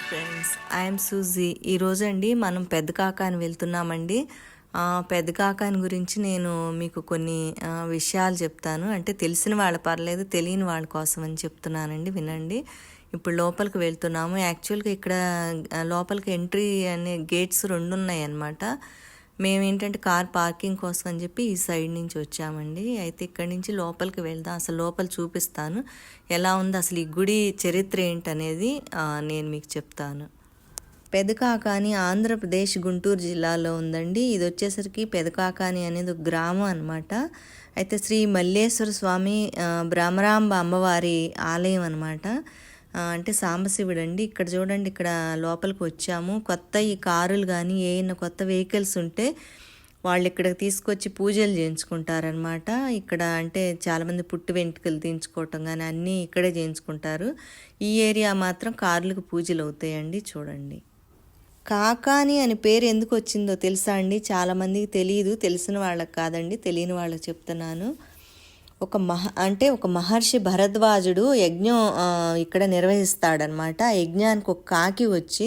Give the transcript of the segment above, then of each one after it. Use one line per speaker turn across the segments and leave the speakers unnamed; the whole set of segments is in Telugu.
Friends, I'm suji. ఈరోజు అండి మనం పెద్ద కాకాని వెళ్తున్నామండి. పెద్ద కాకాని గురించి నేను మీకు కొన్ని విషయాలు చెప్తాను. అంటే తెలిసిన వాళ్ళ పర్లేదు, తెలియని వాళ్ళ కోసం అని చెప్తున్నానండి, వినండి. ఇప్పుడు లోపలికి వెళ్తున్నాము. యాక్చువల్గా ఇక్కడ లోపలికి ఎంట్రీ అనే గేట్స్ 2 ఉన్నాయి అన్నమాట. మేమేంటంటే కార్ పార్కింగ్ కోసం అని చెప్పి ఈ సైడ్ నుంచి వచ్చామండి. అయితే ఇక్కడి నుంచి లోపలికి వెళ్దాం. అసలు లోపల చూపిస్తాను ఎలా ఉంది, అసలు ఈ గుడి చరిత్ర ఏంటనేది నేను మీకు చెప్తాను. పెదకాకాని ఆంధ్రప్రదేశ్ గుంటూరు జిల్లాలో ఉందండి. ఇది వచ్చేసరికి పెదకాకాని అనేది ఒక గ్రామం అనమాట. అయితే శ్రీ మల్లేశ్వర స్వామి భ్రమరాంబ అమ్మవారి ఆలయం అనమాట. అంటే సాంబశివుడు అండి. ఇక్కడ చూడండి, ఇక్కడ లోపలికి వచ్చాము. కొత్త ఈ కారులు కానీ ఏమైనా కొత్త వెహికల్స్ ఉంటే వాళ్ళు ఇక్కడికి తీసుకొచ్చి పూజలు చేయించుకుంటారనమాట. ఇక్కడ అంటే చాలామంది పుట్టు వెంట్రుకలు తీయించుకోవటం కానీ అన్నీ ఇక్కడే చేయించుకుంటారు. ఈ ఏరియా మాత్రం కార్లకు పూజలు అవుతాయండి. చూడండి, కాకాని అని పేరు ఎందుకు వచ్చిందో తెలుసా అండి? చాలామందికి తెలియదు. తెలిసిన వాళ్ళకి కాదండి, తెలియని వాళ్ళకి చెప్తున్నాను. ఒక మహర్షి భరద్వాజుడు యజ్ఞం ఇక్కడ నిర్వహిస్తాడనమాట. ఆ యజ్ఞానికి ఒక కాకి వచ్చి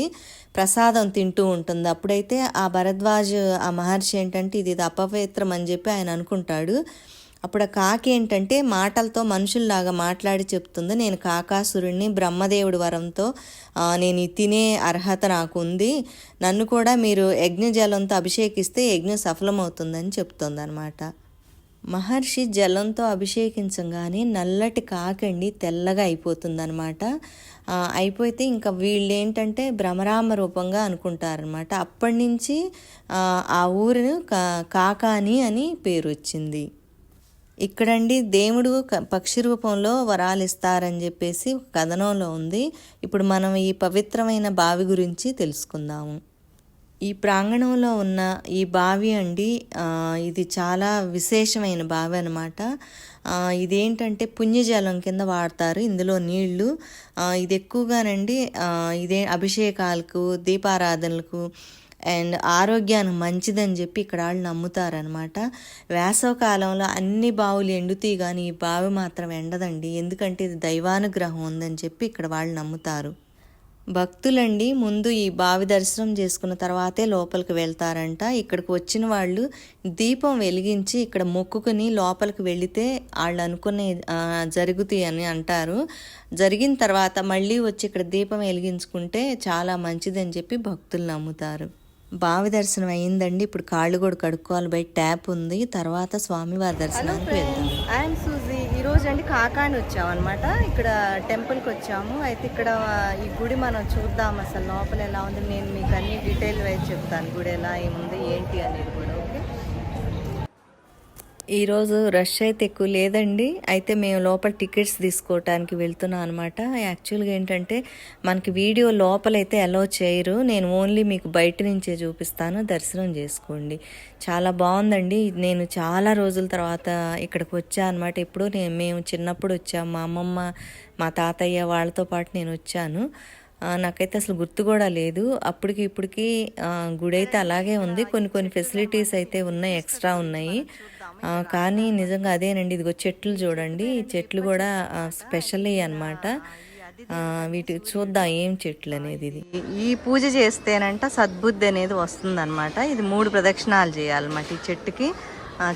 ప్రసాదం తింటూ ఉంటుంది. అప్పుడైతే ఆ ఆ మహర్షి ఏంటంటే ఇది అపవిత్రం అని చెప్పి ఆయన అనుకుంటాడు. అప్పుడు ఆ కాకి ఏంటంటే మాటలతో మనుషుల్లాగా మాట్లాడి చెప్తుంది, నేను కాకాసురుణ్ణి, బ్రహ్మదేవుడి వరంతో నేను తినే అర్హత నాకు ఉంది, నన్ను కూడా మీరు యజ్ఞజలంతో అభిషేకిస్తే యజ్ఞం సఫలమవుతుందని చెప్తుంది అనమాట. మహర్షి జలంతో అభిషేకించగానే నల్లటి కాకండి తెల్లగా అయిపోతుందనమాట. అయిపోతే ఇంకా వీళ్ళు ఏంటంటే భ్రమరామ రూపంగా అనుకుంటారనమాట. అప్పటి నుంచి ఆ ఊరు కాకాని అని పేరు వచ్చింది. ఇక్కడండి దేవుడు పక్షి రూపంలో వరాలు ఇస్తారని చెప్పేసి ఒక కథనంలో ఉంది. ఇప్పుడు మనం ఈ పవిత్రమైన బావి గురించి తెలుసుకుందాము. ఈ ప్రాంగణంలో ఉన్న ఈ బావి అండి, ఇది చాలా విశేషమైన బావి అనమాట. ఇదేంటంటే పుణ్యజలం కింద వాడతారు ఇందులో నీళ్లు. ఇది ఎక్కువగానండి ఇదే అభిషేకాలకు, దీపారాధనలకు అండ్ ఆరోగ్యానికి మంచిదని చెప్పి ఇక్కడ వాళ్ళు నమ్ముతారనమాట. వేసవకాలంలో అన్ని బావులు ఎండుతాయి కానీ ఈ బావి మాత్రం ఎండదండి. ఎందుకంటే ఇది దైవానుగ్రహం ఉందని చెప్పి ఇక్కడ వాళ్ళు నమ్ముతారు. భక్తులండి ముందు ఈ బావి దర్శనం చేసుకున్న తర్వాతే లోపలికి వెళ్తారంట. ఇక్కడికి వచ్చిన వాళ్ళు దీపం వెలిగించి ఇక్కడ మొక్కుకుని లోపలికి వెళితే వాళ్ళు అనుకునే జరుగుతాయి అని అంటారు. జరిగిన తర్వాత మళ్ళీ వచ్చి ఇక్కడ దీపం వెలిగించుకుంటే చాలా మంచిదని చెప్పి భక్తులు నమ్ముతారు. బావి దర్శనం అయ్యిందండి. ఇప్పుడు కాళ్ళు కూడా కడుక్కోవాలి, బయట ట్యాప్ ఉంది. తర్వాత స్వామివారి దర్శనానికి వెళ్తాం. ఐఎమ్ సూజీ. ఈరోజు అండి కాకాని వచ్చామన్నమాట. ఇక్కడ టెంపుల్కి వచ్చాము. అయితే ఇక్కడ ఈ గుడి మనం చూద్దాం అసలు లోపల ఎలా ఉంది. నేను మీకు అన్ని డీటెయిల్ వైజ్ చెప్తాను, గుడి ఎలా ఏముంది ఏంటి అనేది కూడా. ఓకే, ఈరోజు రష్ అయితే ఎక్కువ లేదండి. అయితే మేము లోపల టికెట్స్ తీసుకోవటానికి వెళ్తున్నాం అనమాట. యాక్చువల్గా ఏంటంటే మనకి వీడియో లోపలైతే అలౌ చేయరు. నేను ఓన్లీ మీకు బయట నుంచే చూపిస్తాను, దర్శనం చేసుకోండి. చాలా బాగుందండి. నేను చాలా రోజుల తర్వాత ఇక్కడికి వచ్చాను అనమాట. ఇప్పుడు మేము చిన్నప్పుడు వచ్చాము, మా అమ్మమ్మ మా తాతయ్య వాళ్ళతో పాటు నేను వచ్చాను. నాకైతే అసలు గుర్తు కూడా లేదు. అప్పటికి ఇప్పటికి గుడి అయితే అలాగే ఉంది. కొన్ని ఫెసిలిటీస్ అయితే ఉన్నాయి, ఎక్స్ట్రా ఉన్నాయి. కానీ నిజంగా అదేనండి. ఇదిగో చెట్లు చూడండి, చెట్లు కూడా స్పెషల్ అనమాట. వీటి చూద్దాం ఏం చెట్లు అనేది. ఇది ఈ పూజ చేస్తేనంట సద్బుద్ధి అనేది వస్తుంది అనమాట. ఇది 3 ప్రదక్షిణాలు చేయాలన్నమాట ఈ చెట్టుకి.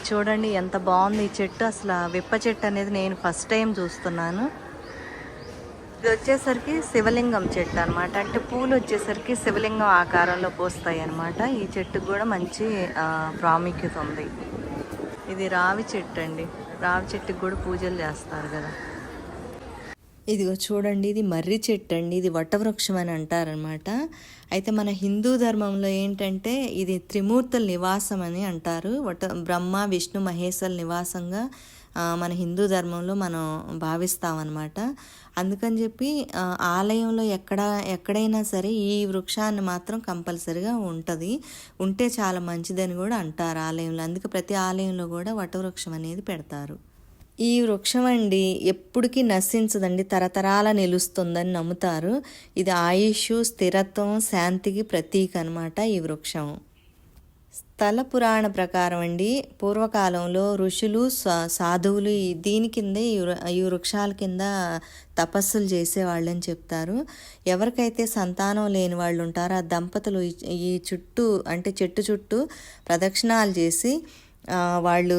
చూడండి ఎంత బాగుంది ఈ చెట్టు. అసలు విప్ప చెట్టు అనేది నేను ఫస్ట్ టైం చూస్తున్నాను. ఇది వచ్చేసరికి శివలింగం చెట్టు అనమాట. అంటే పూలు వచ్చేసరికి శివలింగం ఆకారంలో పోస్తాయి అనమాట. ఈ చెట్టుకు కూడా మంచి ప్రాముఖ్యత ఉంది. ఇది రావి చెట్టు అండి. రావి చెట్టుకు కూడా పూజలు చేస్తారు కదా. ఇదిగో చూడండి, ఇది మర్రి చెట్టు అండి. ఇది వటవృక్షం అని అంటారనమాట. అయితే మన హిందూ ధర్మంలో ఏంటంటే ఇది త్రిమూర్తుల నివాసం అని అంటారు. బ్రహ్మ, విష్ణు, మహేశ్వరుల నివాసంగా మన హిందూ ధర్మంలో మనం భావిస్తామన్నమాట. అందుకని చెప్పి ఆలయంలో ఎక్కడైనా సరే ఈ వృక్షాన్ని మాత్రం కంపల్సరిగా ఉంటే చాలా మంచిదని కూడా అంటారు ఆలయంలో. అందుకే ప్రతి ఆలయంలో కూడా వటవృక్షం అనేది పెడతారు. ఈ వృక్షం అండి ఎప్పటికీ నశించదండి, తరతరాల నిలుస్తుందని నమ్ముతారు. ఇది ఆయుష్, స్థిరత్వం, శాంతికి ప్రతీక అనమాట ఈ వృక్షం. స్థల పురాణ ప్రకారం అండి, పూర్వకాలంలో ఋషులు సాధువులు దీని కిందే ఈ వృక్షాల కింద తపస్సులు చేసేవాళ్ళని చెప్తారు. ఎవరికైతే సంతానం లేని వాళ్ళు ఉంటారో ఆ దంపతులు ఈ చుట్టూ అంటే చెట్టు చుట్టూ ప్రదక్షిణాలు చేసి వాళ్ళు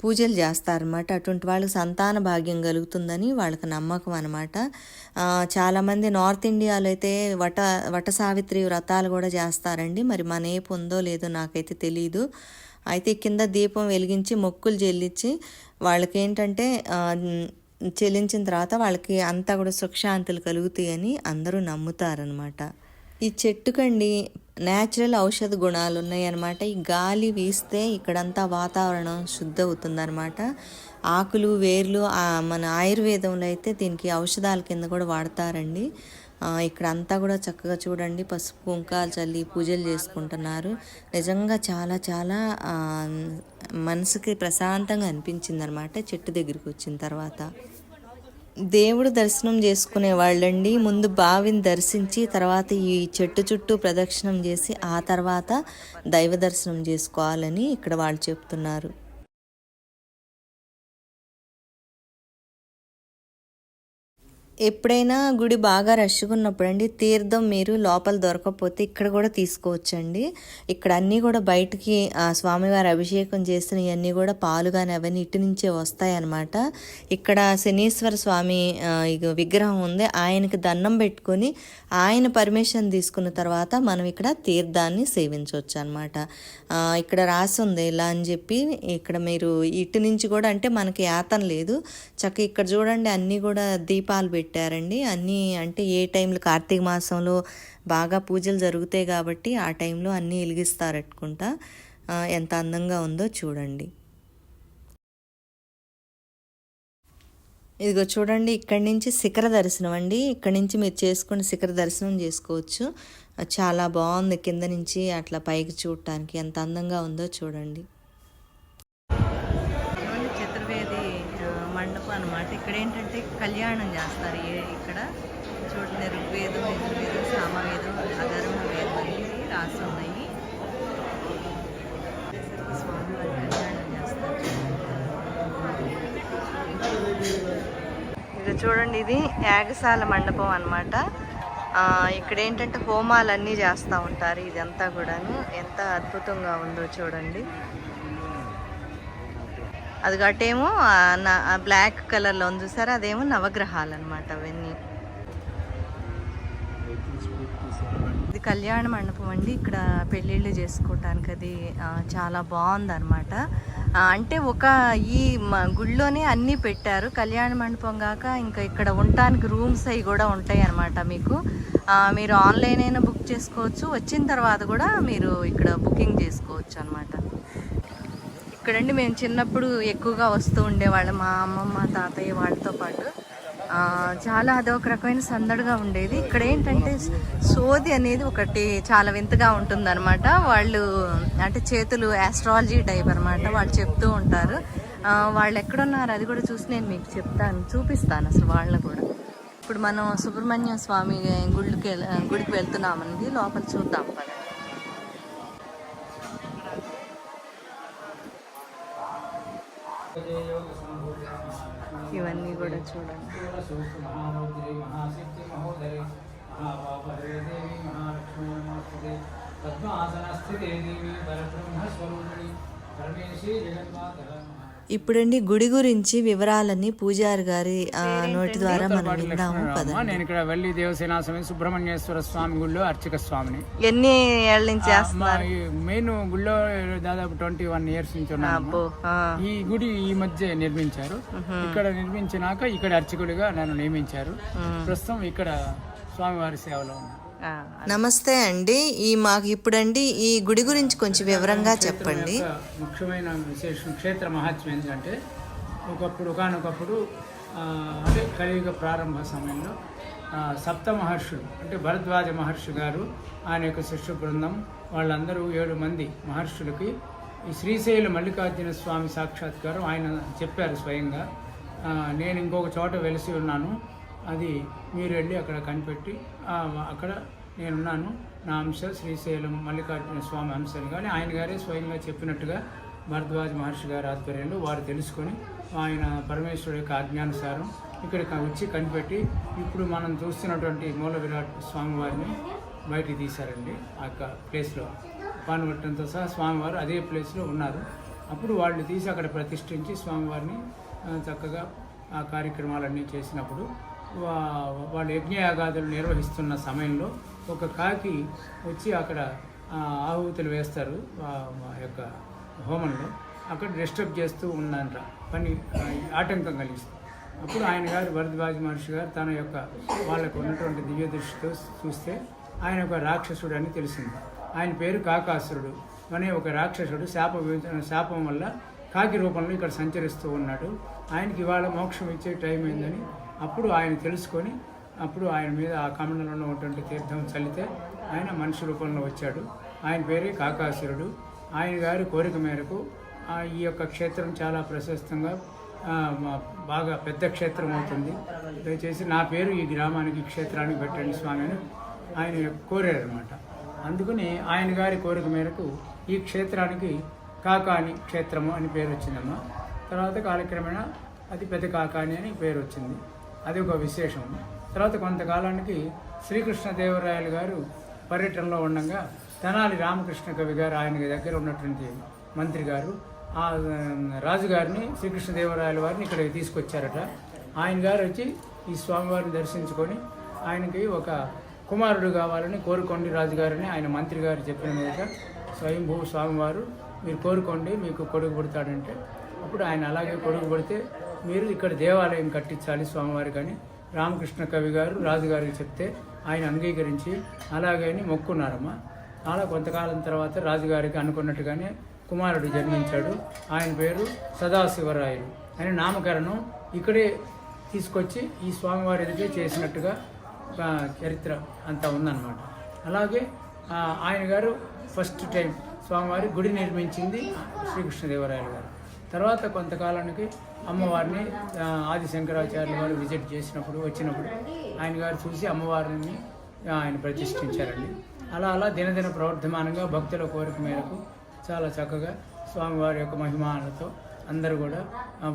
పూజలు చేస్తారనమాట. అటువంటి వాళ్ళకి సంతాన భాగ్యం కలుగుతుందని వాళ్ళకి నమ్మకం అనమాట. చాలామంది నార్త్ ఇండియాలో అయితే వట సావిత్రి వ్రతాలు కూడా చేస్తారండి. మరి మన ఏపు ఉందో లేదో నాకైతే తెలీదు. అయితే కింద దీపం వెలిగించి మొక్కులు చెల్లించి వాళ్ళకి ఏంటంటే చెల్లించిన తర్వాత వాళ్ళకి అంతా కూడా సుఖశాంతులు కలుగుతాయని అందరూ నమ్ముతారనమాట. ఈ చెట్టుకండి న్యాచురల్ ఔషధ గుణాలు ఉన్నాయన్నమాట. ఈ గాలి వీస్తే ఇక్కడంతా వాతావరణం శుద్ధ అవుతుందన్నమాట. ఆకులు వేర్లు మన ఆయుర్వేదంలో అయితే దీనికి ఔషధాల కింద కూడా వాడతారండి. ఇక్కడ అంతా కూడా చక్కగా చూడండి, పసుపు కుంకాలు చల్లి పూజలు చేసుకుంటున్నారు. నిజంగా చాలా చాలా మనసుకి ప్రశాంతంగా అనిపించింది అనమాట చెట్టు దగ్గరికి వచ్చిన తర్వాత. దేవుడు దర్శనం చేసుకునే వాళ్ళండి ముందు బావిని దర్శించి తర్వాత ఈ చెట్టు చుట్టూ ప్రదక్షిణం చేసి ఆ తర్వాత దైవ దర్శనం చేసుకోవాలని ఇక్కడ వాళ్ళు చెప్తున్నారు. ఎప్పుడైనా గుడి బాగా రష్గా ఉన్నప్పుడు అండి తీర్థం మీరు లోపల దొరకకపోతే ఇక్కడ కూడా తీసుకోవచ్చండి. ఇక్కడ అన్నీ కూడా బయటికి స్వామివారి అభిషేకం చేసిన ఇవన్నీ కూడా పాలు కానీ అవన్నీ ఇటు నుంచే వస్తాయన్నమాట. ఇక్కడ శనీశ్వర స్వామి విగ్రహం ఉంది, ఆయనకి దండం పెట్టుకొని ఆయన పర్మిషన్ తీసుకున్న తర్వాత మనం ఇక్కడ తీర్థాన్ని సేవించవచ్చు అనమాట. ఇక్కడ రాసి ఉంది ఇలా అని చెప్పి. ఇక్కడ మీరు ఇటు నుంచి కూడా అంటే మనకి యాతన లేదు, చక్కగా ఇక్కడ చూడండి అన్నీ కూడా దీపాలు పెట్టారండి. అన్నీ అంటే ఏ టైంలో కార్తీక మాసంలో బాగా పూజలు జరుగుతాయి కాబట్టి ఆ టైంలో అన్నీ వెలిగిస్తారట్టుకుంటా. ఎంత అందంగా ఉందో చూడండి. ఇదిగో చూడండి, ఇక్కడి నుంచి శిఖర దర్శనం అండి. ఇక్కడి నుంచి మీరు చేసుకుని శిఖర దర్శనం చేసుకోవచ్చు. చాలా బాగుంది, కింద నుంచి అట్లా పైకి చూడటానికి ఎంత అందంగా ఉందో చూడండి. చతుర్వేది మండపం అనమాట. ఇక్కడ ఏంటంటే కళ్యాణం చేస్తారు. ఇక్కడ చూడండి, ఋగ్వేదం, యజుర్వేదం, సామవేదం, అధర్వ వేదం అనేసి రాసి ఉన్నాయి. స్వామివారి కళ్యాణం చేస్తారు. ఇక చూడండి, ఇది యాగశాల మండపం అనమాట. ఇక్కడ ఏంటంటే హోమాలు అన్నీ చేస్తూ ఉంటారు. ఇదంతా కూడాను ఎంత అద్భుతంగా ఉందో చూడండి. అది గట్టేమో బ్లాక్ కలర్లో ఉంది చూసారా, అదేమో నవగ్రహాలు అనమాట అవన్నీ. ఇది కళ్యాణ మండపం అండి. ఇక్కడ పెళ్ళిళ్ళు చేసుకోవటానికి అది చాలా బాగుందన్నమాట. అంటే ఈ గుళ్ళోనే అన్నీ పెట్టారు. కళ్యాణ మండపం కాక ఇంకా ఇక్కడ ఉండటానికి రూమ్స్ అవి కూడా ఉంటాయి అన్నమాట. మీరు ఆన్లైన్ అయినా బుక్ చేసుకోవచ్చు, వచ్చిన తర్వాత కూడా మీరు ఇక్కడ బుకింగ్ చేసుకోవచ్చు అనమాట. ఇక్కడండి మేము చిన్నప్పుడు ఎక్కువగా వస్తూ ఉండేవాళ్ళం, మా అమ్మమ్మ తాతయ్య వాళ్ళతో పాటు. చాలా అదొక రకమైన సందడిగా ఉండేది. ఇక్కడ ఏంటంటే సోది అనేది ఒకటి చాలా వింతగా ఉంటుందన్నమాట. వాళ్ళు అంటే చేతులు ఆస్ట్రాలజీ టైప్ అనమాట, వాళ్ళు చెప్తూ ఉంటారు. వాళ్ళు ఎక్కడున్నారు అది కూడా చూసి నేను మీకు చూపిస్తాను అసలు వాళ్ళని కూడా. ఇప్పుడు మనం సుబ్రహ్మణ్య స్వామి గుడికి వెళ్తున్నామండి, లోపల చూద్దాం పదండి. ఇవన్నీ కూడా చూడండి. ఇప్పుడండి గుడి గురించి వివరాలన్నీ పూజారి గారి నోటి ద్వారా మనం విందాము.
నేను ఇక్కడ వెళ్ళి దేవసేనాస్వామి సుబ్రహ్మణ్యేశ్వర స్వామి గుళ్ళో అర్చక స్వామిని.
ఎన్ని ఏళ్ళ నుంచి చేస్తున్నారు?
మెయిన్ గుళ్ళో దాదాపు 21 years నుంచి ఉన్నాను. ఈ గుడి ఈ మధ్య నిర్మించారు. ఇక్కడ నిర్మించినాక ఇక్కడ అర్చకుడిగా నన్ను నియమించారు. ప్రస్తుతం ఇక్కడ స్వామివారి సేవలో ఉన్నాను.
నమస్తే అండి. మాకు ఇప్పుడండి ఈ గుడి గురించి కొంచెం వివరంగా చెప్పండి.
ముఖ్యమైన విశేషం క్షేత్ర మహాత్మ్యం ఏంటంటే ఒకనొకప్పుడు అంటే కలియుగ ప్రారంభ సమయంలో సప్త మహర్షులు అంటే భరద్వాజ మహర్షి గారు, ఆయన యొక్క శిష్య బృందం వాళ్ళందరూ 7 మంది మహర్షులకి ఈ శ్రీశైల మల్లికార్జున స్వామి సాక్షాత్కారం ఆయన చెప్పారు స్వయంగా. నేను ఇంకొక చోట వెలిసి ఉన్నాను, అది మీరు వెళ్ళి అక్కడ కనిపెట్టి అక్కడ నేనున్నాను, నా అంశ శ్రీశైలం మల్లికార్జున స్వామి అంశాలు కానీ ఆయన గారే స్వయంగా చెప్పినట్టుగా భరద్వాజ మహర్షి గారి ఆధ్వర్యంలో వారు తెలుసుకొని ఆయన పరమేశ్వరుడు యొక్క ఆజ్ఞానుసారం ఇక్కడికి వచ్చి కనిపెట్టి ఇప్పుడు మనం చూస్తున్నటువంటి మూల విరాట్ స్వామివారిని బయటికి తీశారండి. ఆ యొక్క ప్లేస్లో పానుగట్టంతో సహా స్వామివారు అదే ప్లేస్లో ఉన్నారు. అప్పుడు వాళ్ళు తీసి అక్కడ ప్రతిష్ఠించి స్వామివారిని చక్కగా ఆ కార్యక్రమాలన్నీ చేసినప్పుడు వాళ్ళు యజ్ఞయాగాదులు నిర్వహిస్తున్న సమయంలో ఒక కాకి వచ్చి అక్కడ ఆహుతులు వేస్తారు ఆ యొక్క హోమంలో. అక్కడ డిస్టర్బ్ చేస్తూ ఉందంట, పని ఆటంకం కలిగిస్తుంది. అప్పుడు ఆయన గారు భరద్వాజ మహర్షి గారు తన యొక్క వాళ్ళకు ఉన్నటువంటి దివ్య దృష్టితో చూస్తే ఆయన ఒక రాక్షసుడు అని తెలిసింది. ఆయన పేరు కాకాసురుడు అనే ఒక రాక్షసుడు శాపం వల్ల కాకి రూపంలో ఇక్కడ సంచరిస్తూ ఉన్నాడు. ఆయనకి ఇవాళ మోక్షం ఇచ్చే టైం అయిందని అప్పుడు ఆయన తెలుసుకొని అప్పుడు ఆయన మీద ఆ కమండలంలో ఉన్నటువంటి తీర్థం చల్లితే ఆయన మనిషి రూపంలో వచ్చాడు. ఆయన పేరే కాకాసురుడు. ఆయన గారి కోరిక మేరకు ఈ యొక్క క్షేత్రం చాలా ప్రశస్తంగా బాగా పెద్ద క్షేత్రం అవుతుంది, దయచేసి నా పేరు ఈ గ్రామానికి క్షేత్రానికి పెట్టండి స్వామి అని ఆయన కోరారనమాట. అందుకని ఆయన గారి కోరిక మేరకు ఈ క్షేత్రానికి కాకాని క్షేత్రము అని పేరు వచ్చిందమ్మా. తర్వాత కాలక్రమేణా అది పెద్ద కాకాని అని పేరు వచ్చింది. అది ఒక విశేషం. తర్వాత కొంతకాలానికి శ్రీకృష్ణదేవరాయలు గారు పర్యటనలో ఉండగా తెనాలి రామకృష్ణ కవి గారు ఆయన దగ్గర ఉన్నటువంటి మంత్రి గారు ఆ రాజుగారిని శ్రీకృష్ణదేవరాయల వారిని ఇక్కడికి తీసుకొచ్చారట. ఆయన గారు వచ్చి ఈ స్వామివారిని దర్శించుకొని ఆయనకి ఒక కుమారుడు కావాలని కోరుకోండి రాజుగారిని ఆయన మంత్రి గారు చెప్పిన మీద స్వయంభూ స్వామివారు మీరు కోరుకోండి మీకు కొడుకు పుడతాడంటే అప్పుడు ఆయన అలాగే కొడుకు పుడితే మీరు ఇక్కడ దేవాలయం కట్టించాలి స్వామివారి కానీ రామకృష్ణ కవి గారు రాజుగారికి చెప్తే ఆయన అంగీకరించి అలాగే మొక్కున్నారమ్మా. అలా కొంతకాలం తర్వాత రాజుగారికి అనుకున్నట్టుగానే కుమారుడు జన్మించాడు. ఆయన పేరు సదాశివరాయలు ఆయన నామకరణం ఇక్కడే తీసుకొచ్చి ఈ స్వామివారి ఎదుటే చేసినట్టుగా చరిత్ర అంతా ఉందన్నమాట. అలాగే ఆయన గారు ఫస్ట్ టైం స్వామివారి గుడి నిర్మించింది శ్రీకృష్ణదేవరాయలు గారు. తర్వాత కొంతకాలానికి అమ్మవారిని ఆది శంకరాచార్యులు వారు విజిట్ వచ్చినప్పుడు ఆయన గారు చూసి అమ్మవారిని ఆయన ప్రతిష్ఠించారండి. అలా దినదిన ప్రవర్ధమానంగా భక్తుల కోరిక మేరకు చాలా చక్కగా స్వామివారి యొక్క మహిమాలతో అందరూ కూడా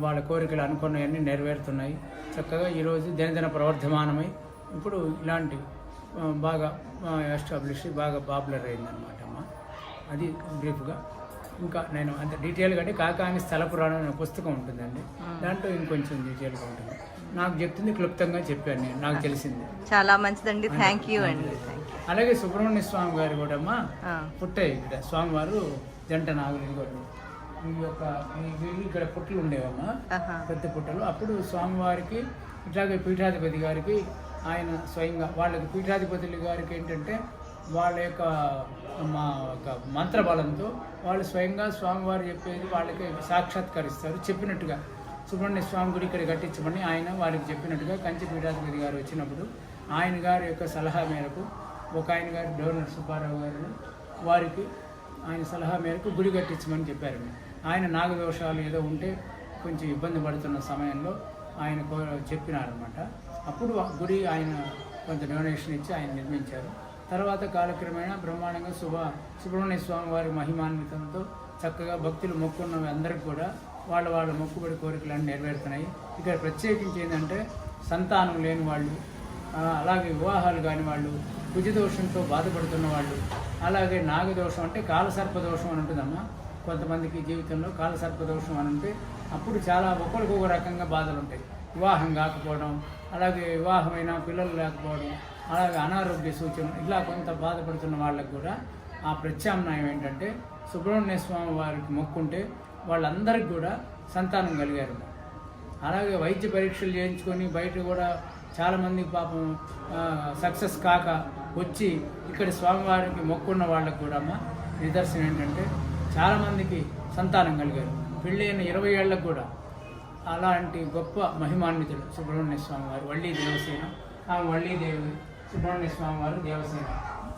వాళ్ళ కోరికలు అనుకున్నవన్నీ నెరవేరుతున్నాయి. చక్కగా ఈరోజు దినదిన ప్రవర్ధమానమై ఇప్పుడు ఇలాంటి బాగా ఎస్టాబ్లిష్ బాగా పాపులర్ అయిందనమాట అమ్మ. అది బ్రీఫ్గా. ఇంకా నేను అంత డీటెయిల్గా అంటే కాకాని స్థల పురాణం అనే పుస్తకం ఉంటుందండి, దాంట్లో ఇంకొంచెం డీటెయిల్గా ఉంటుంది. నాకు చెప్తుంది క్లుప్తంగా చెప్పాను నేను, నాకు తెలిసింది.
చాలా మంచిదండి, థ్యాంక్ యూ అండి.
అలాగే సుబ్రహ్మణ్య స్వామి గారు కూడా అమ్మా పుట్టాయి ఇక్కడ. స్వామివారు జంట నాగులు కూడా ఈ యొక్క ఇక్కడ పుట్టలు ఉండేవమ్మా, పెద్ద పుట్టలు. అప్పుడు స్వామివారికి ఇట్లాగే పీఠాధిపతి గారికి ఆయన స్వయంగా వాళ్ళకి పీఠాధిపతుల గారికి ఏంటంటే వాళ్ళ యొక్క మంత్రబలంతో వాళ్ళు స్వయంగా స్వామివారు చెప్పేది వాళ్ళకి సాక్షాత్కరిస్తారు. చెప్పినట్టుగా సుబ్రహ్మణ్య స్వామి గుడి ఇక్కడ కట్టించమని ఆయన వారికి చెప్పినట్టుగా కంచి పీఠాధిపతి గారు వచ్చినప్పుడు ఆయన గారి యొక్క సలహా మేరకు ఒక ఆయన గారు డోనర్ సుబ్బారావు గారు వారికి ఆయన సలహా మేరకు గుడి కట్టించమని చెప్పారండి. ఆయన నాగదోషాలు ఏదో ఉంటే కొంచెం ఇబ్బంది పడుతున్న సమయంలో ఆయన చెప్పినారనమాట. అప్పుడు గుడి ఆయన కొంత డొనేషన్ ఇచ్చి ఆయన నిర్మించారు. తర్వాత కాలక్రమేణా బ్రహ్మాండంగా సుబ్రహ్మణ్య స్వామి వారి మహిమాన్వితంతో చక్కగా భక్తులు మొక్కున్నవి అందరికి కూడా వాళ్ళ మొక్కుబడి కోరికలన్నీ నెరవేరుతున్నాయి. ఇక్కడ ప్రత్యేకించి ఏంటంటే సంతానం లేని వాళ్ళు, అలాగే వివాహాలు కాని వాళ్ళు, కుజదోషంతో బాధపడుతున్న వాళ్ళు, అలాగే నాగదోషం అంటే కాలసర్పదోషం అని ఉంటుందమ్మా. కొంతమందికి జీవితంలో కాలసర్పదోషం అని ఉంటే అప్పుడు చాలా ఒక్కొక్క రకంగా బాధలు ఉంటాయి. వివాహం కాకపోవడం, అలాగే వివాహమైన పిల్లలు లేకపోవడం, అలాగే అనారోగ్య సూచన, ఇలా కొంత బాధపడుతున్న వాళ్ళకు కూడా ఆ ప్రత్యామ్నాయం ఏంటంటే సుబ్రహ్మణ్య స్వామి వారికి మొక్కుంటే వాళ్ళందరికీ కూడా సంతానం కలిగారు. అలాగే వైద్య పరీక్షలు చేయించుకొని బయట కూడా చాలామందికి పాపం సక్సెస్ కాక వచ్చి ఇక్కడ స్వామివారికి మొక్కున్న వాళ్ళకు కూడా నిదర్శనం ఏంటంటే చాలామందికి సంతానం కలిగారు. పెళ్ళైన 20 ఏళ్ళకు కూడా అలాంటి గొప్ప మహిమాన్వితుడు సుబ్రహ్మణ్య స్వామి వారు. వళ్ళీ దేవసేన, ఆమె వళ్ళీదేవి, సుబ్రహ్మణ్య స్వామి వారు దేవసేన.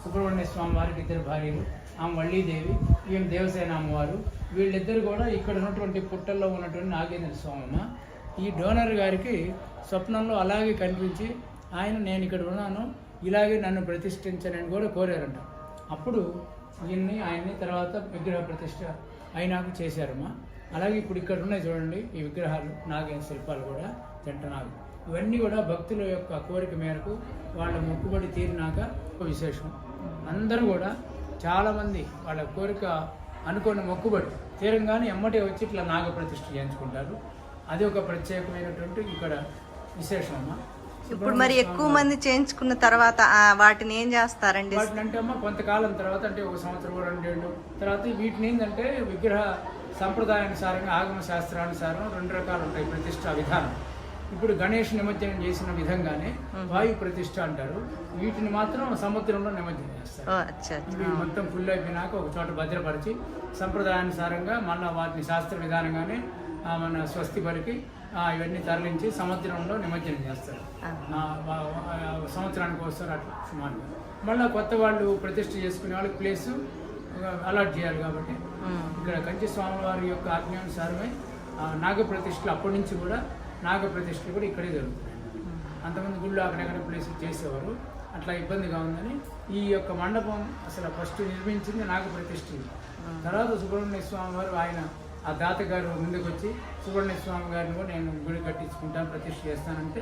సుబ్రహ్మణ్య స్వామి వారికి 2 భార్యలు, ఆమె వళ్ళీదేవి, ఈమె దేవసేన అమ్మవారు. వీళ్ళిద్దరు కూడా ఇక్కడ ఉన్నటువంటి పుట్టల్లో ఉన్నటువంటి నాగేంద్ర స్వామమ్మ. ఈ డోనర్ గారికి స్వప్నంలో అలాగే కనిపించి ఆయన నేను ఇక్కడ ఉన్నాను, ఇలాగే నన్ను ప్రతిష్ఠించనని కూడా కోరారంట. అప్పుడు ఆయన్ని తర్వాత విగ్రహ ప్రతిష్ఠ అయినాక చేశారమ్మా. అలాగే ఇప్పుడు ఇక్కడ ఉన్నాయి చూడండి ఈ విగ్రహాలు, నాగ శిల్పాలు కూడా జంటనాగు. ఇవన్నీ కూడా భక్తుల యొక్క కోరిక మేరకు వాళ్ళ మొక్కుబడి తీరినాక ఒక విశేషం. అందరూ కూడా చాలామంది వాళ్ళ కోరిక అనుకున్న మొక్కుబడి తీరంగానే ఎమ్మటే వచ్చి ఇట్లా నాగ ప్రతిష్ఠ చేయించుకుంటారు. అది ఒక ప్రత్యేకమైనటువంటి ఇక్కడ విశేషం అమ్మా.
ఇప్పుడు మరి ఎక్కువ మంది చేయించుకున్న తర్వాత వాటిని ఏం చేస్తారండి?
వాటిని అంటే అమ్మ కొంతకాలం తర్వాత, అంటే 1 సంవత్సరం 2 ఏళ్ళు తర్వాత వీటిని ఏంటంటే విగ్రహ సంప్రదాయానుసారంగా ఆగమ శాస్త్రానుసారం 2 రకాలు ఉంటాయి ప్రతిష్ఠా విధానం. ఇప్పుడు గణేష్ నిమజ్జనం చేసిన విధంగానే వాయు ప్రతిష్ఠ అంటారు. వీటిని మాత్రం సముద్రంలో నిమజ్జనం చేస్తారు. ఇవి మొత్తం ఫుల్ అయిపోయినాక ఒక చోట భద్రపరిచి సంప్రదాయానుసారంగా మళ్ళీ వాటిని శాస్త్ర విధానంగానే మన స్వస్తి పలికి ఇవన్నీ తరలించి సముద్రంలో నిమజ్జనం చేస్తారు. సంవత్సరానికి వస్తారు అట్లా సుమారుగా. మళ్ళీ కొత్త వాళ్ళు ప్రతిష్ఠ చేసుకునే వాళ్ళకి ప్లేసు అలాట్ చేయాలి. కాబట్టి ఇక్కడ కంచి స్వామివారి యొక్క ఆజ్ఞానుసారమే నాగ ప్రతిష్ఠలు అప్పటి నుంచి కూడా నాగ ప్రతిష్ఠలు కూడా ఇక్కడే జరుగుతున్నాయి. అంతమంది గుళ్ళు అక్కడెక్కడ ప్లేస్ చేసేవారు, అట్లా ఇబ్బందిగా ఉందని ఈ యొక్క మండపం అసలు ఫస్ట్ నిర్మించింది నాగ ప్రతిష్ఠ. తర్వాత సుబ్రహ్మణ్య స్వామి వారు ఆయన ఆ దాతగారు ముందుకు వచ్చి సుబ్రహ్మణ్య స్వామి గారిని కూడా నేను గుడి కట్టించుకుంటాను, ప్రతిష్ఠ చేస్తానంటే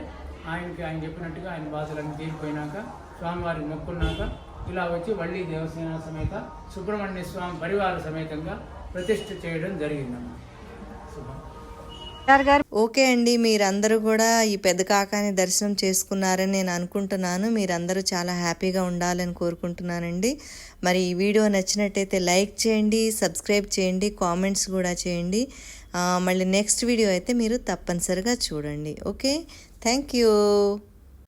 ఆయన చెప్పినట్టుగా ఆయన బాధలన్నీ తీరిపోయినాక స్వామివారికి మొక్కున్నాక ఇలా వచ్చి వల్లి దేవసేన సమేత సుబ్రహ్మణ్య స్వామి పరివార సమేతంగా ప్రతిష్ఠ చేయడం జరిగిందమ్మా.
ఓకే అండి, మీరందరూ కూడా ఈ పెద్ద కాకాని దర్శనం చేసుకున్నారని నేను అనుకుంటున్నాను. మీరందరూ చాలా హ్యాపీగా ఉండాలని కోరుకుంటున్నానండి. మరి ఈ వీడియో నచ్చినట్టయితే లైక్ చేయండి, సబ్స్క్రైబ్ చేయండి, కామెంట్స్ కూడా చేయండి. మళ్ళీ నెక్స్ట్ వీడియో అయితే మీరు తప్పనిసరిగా చూడండి. Okay, thank you.